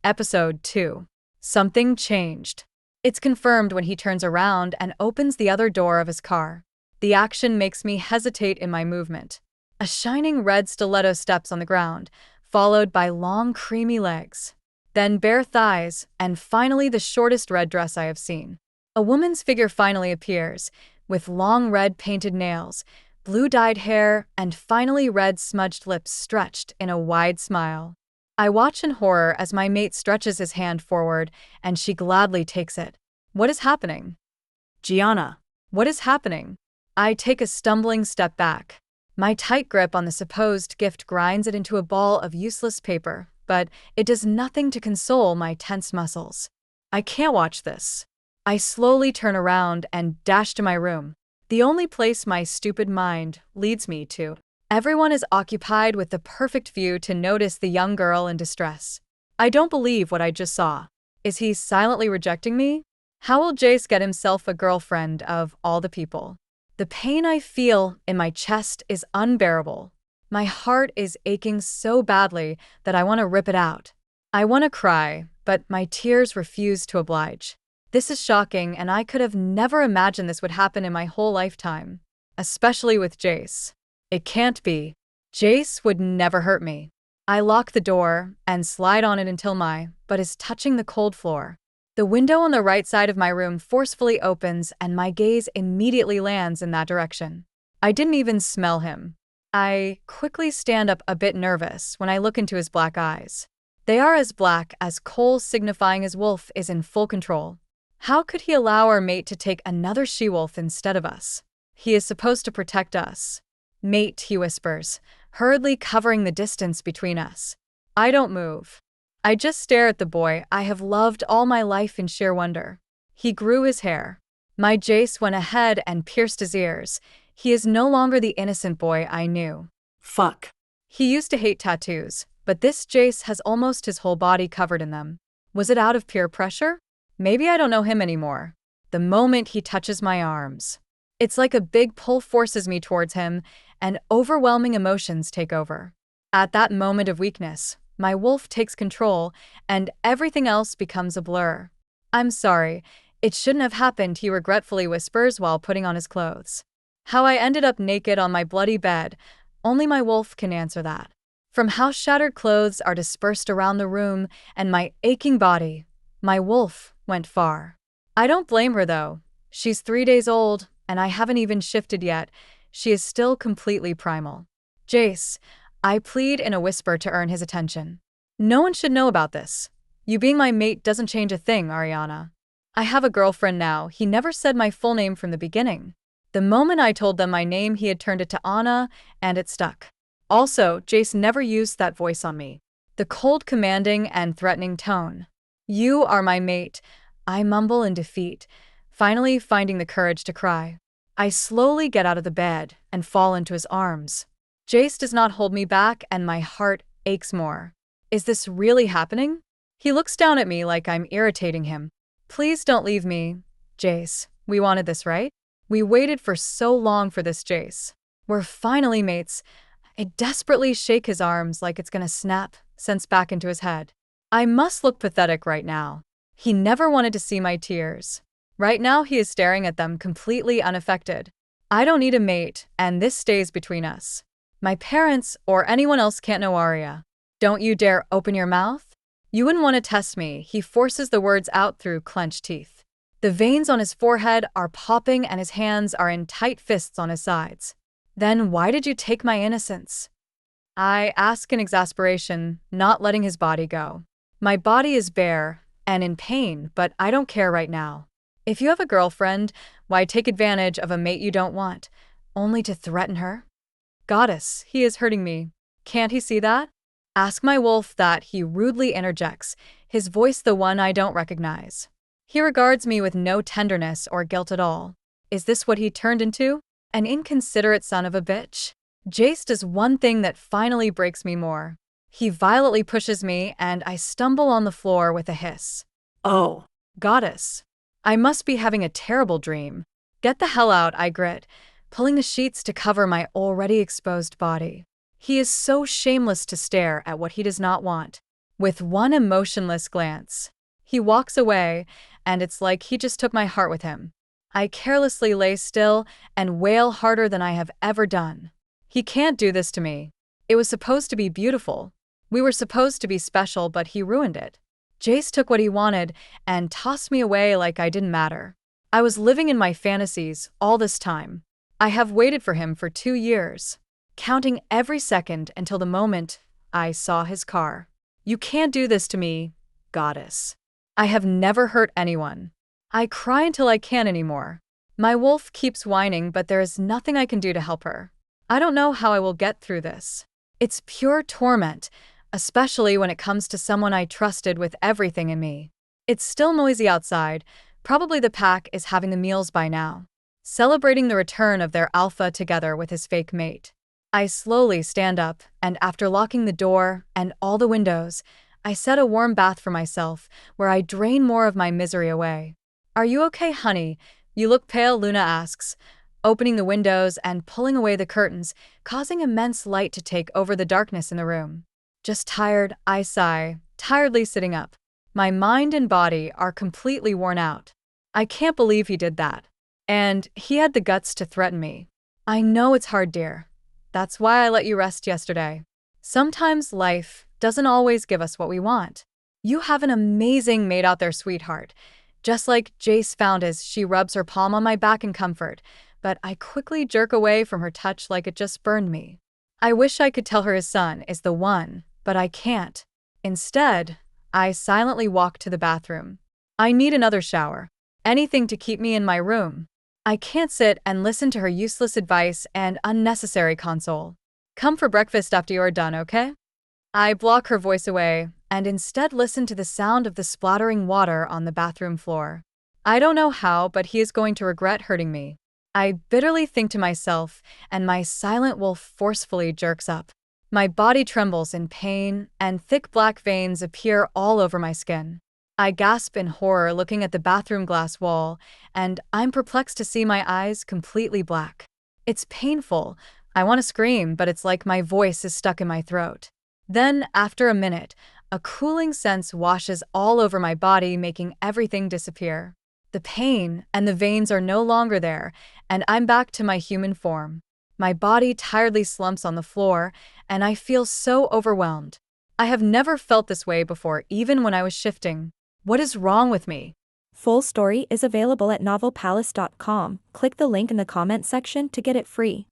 Episode 2. Something changed. It's confirmed when he turns around and opens the other door of his car. The action makes me hesitate in my movement. A shining red stiletto steps on the ground, followed by long creamy legs. Then bare thighs, and finally the shortest red dress I have seen. A woman's figure finally appears, with long red painted nails, blue-dyed hair, and finally red smudged lips stretched in a wide smile. I watch in horror as my mate stretches his hand forward, and she gladly takes it. What is happening? Gianna, what is happening? I take a stumbling step back. My tight grip on the supposed gift grinds it into a ball of useless paper, but it does nothing to console my tense muscles. I can't watch this. I slowly turn around and dash to my room, the only place my stupid mind leads me to. Everyone is occupied with the perfect view to notice the young girl in distress. I don't believe what I just saw. Is he silently rejecting me? How will Jace get himself a girlfriend of all the people? The pain I feel in my chest is unbearable. My heart is aching so badly that I want to rip it out. I want to cry, but my tears refuse to oblige. This is shocking, and I could have never imagined this would happen in my whole lifetime. Especially with Jace. It can't be. Jace would never hurt me. I lock the door and slide on it until my butt is touching the cold floor. The window on the right side of my room forcefully opens, and my gaze immediately lands in that direction. I didn't even smell him. I quickly stand up, a bit nervous, when I look into his black eyes. They are as black as coal, signifying his wolf is in full control. How could he allow our mate to take another she-wolf instead of us? He is supposed to protect us. Mate, he whispers, hurriedly covering the distance between us. I don't move. I just stare at the boy I have loved all my life in sheer wonder. He grew his hair. My Jace went ahead and pierced his ears. He is no longer the innocent boy I knew. Fuck. He used to hate tattoos, but this Jace has almost his whole body covered in them. Was it out of peer pressure? Maybe I don't know him anymore. The moment he touches my arms, it's like a big pull forces me towards him, and overwhelming emotions take over. At that moment of weakness, my wolf takes control, and everything else becomes a blur. I'm sorry, it shouldn't have happened, he regretfully whispers while putting on his clothes. How I ended up naked on my bloody bed, only my wolf can answer that. From how shattered clothes are dispersed around the room and my aching body, my wolf went far. I don't blame her though. She's 3 days old, and I haven't even shifted yet. She is still completely primal. Jace, I plead in a whisper to earn his attention. No one should know about this. You being my mate doesn't change a thing, Ariana. I have a girlfriend now. He never said my full name from the beginning. The moment I told them my name, he had turned it to Anna, and it stuck. Also, Jace never used that voice on me. The cold, commanding, and threatening tone. You are my mate, I mumble in defeat, finally finding the courage to cry. I slowly get out of the bed and fall into his arms. Jace does not hold me back, and my heart aches more. Is this really happening? He looks down at me like I'm irritating him. Please don't leave me, Jace. We wanted this, right? We waited for so long for this, Jace. We're finally mates. I desperately shake his arms like it's gonna snap, sense back into his head. I must look pathetic right now. He never wanted to see my tears. Right now he is staring at them completely unaffected. I don't need a mate, and this stays between us. My parents or anyone else can't know Arya. Don't you dare open your mouth? You wouldn't want to test me, he forces the words out through clenched teeth. The veins on his forehead are popping and his hands are in tight fists on his sides. Then why did you take my innocence? I ask in exasperation, not letting his body go. My body is bare and in pain, but I don't care right now. If you have a girlfriend, why take advantage of a mate you don't want, only to threaten her? Goddess, he is hurting me. Can't he see that? Ask my wolf that, he rudely interjects, his voice the one I don't recognize. He regards me with no tenderness or guilt at all. Is this what he turned into? An inconsiderate son of a bitch? Jace does one thing that finally breaks me more. He violently pushes me, and I stumble on the floor with a hiss. Oh. Goddess. I must be having a terrible dream. Get the hell out, I grit, pulling the sheets to cover my already exposed body. He is so shameless to stare at what he does not want. with one emotionless glance. He walks away, and it's like he just took my heart with him. I carelessly lay still and wail harder than I have ever done. He can't do this to me. It was supposed to be beautiful. We were supposed to be special, but he ruined it. Jace took what he wanted and tossed me away like I didn't matter. I was living in my fantasies all this time. I have waited for him for 2 years, counting every second until the moment I saw his car. You can't do this to me, goddess. I have never hurt anyone. I cry until I can't anymore. My wolf keeps whining, but there is nothing I can do to help her. I don't know how I will get through this. It's pure torment, especially when it comes to someone I trusted with everything in me. It's still noisy outside. Probably the pack is having the meals by now, celebrating the return of their alpha together with his fake mate. I slowly stand up, and after locking the door and all the windows, I set a warm bath for myself, where I drain more of my misery away. Are you okay, honey? You look pale, Luna asks, opening the windows and pulling away the curtains, causing immense light to take over the darkness in the room. Just tired, I sigh, tiredly sitting up. My mind and body are completely worn out. I can't believe he did that. And he had the guts to threaten me. I know it's hard, dear. That's why I let you rest yesterday. Sometimes life doesn't always give us what we want. You have an amazing mate out there, sweetheart. Just like Jace found as she rubs her palm on my back in comfort, but I quickly jerk away from her touch like it just burned me. I wish I could tell her his son is the one, but I can't. Instead, I silently walk to the bathroom. I need another shower. Anything to keep me in my room. I can't sit and listen to her useless advice and unnecessary console. Come for breakfast after you're done, okay? I block her voice away and instead listen to the sound of the splattering water on the bathroom floor. I don't know how, but he is going to regret hurting me. I bitterly think to myself, and my silent wolf forcefully jerks up. My body trembles in pain, and thick black veins appear all over my skin. I gasp in horror looking at the bathroom glass wall, and I'm perplexed to see my eyes completely black. It's painful. I want to scream, but it's like my voice is stuck in my throat. Then, after a minute, a cooling sense washes all over my body, making everything disappear. The pain and the veins are no longer there, and I'm back to my human form. My body tiredly slumps on the floor, and I feel so overwhelmed. I have never felt this way before, even when I was shifting. What is wrong with me? Full story is available at novelpalace.com. Click the link in the comment section to get it free.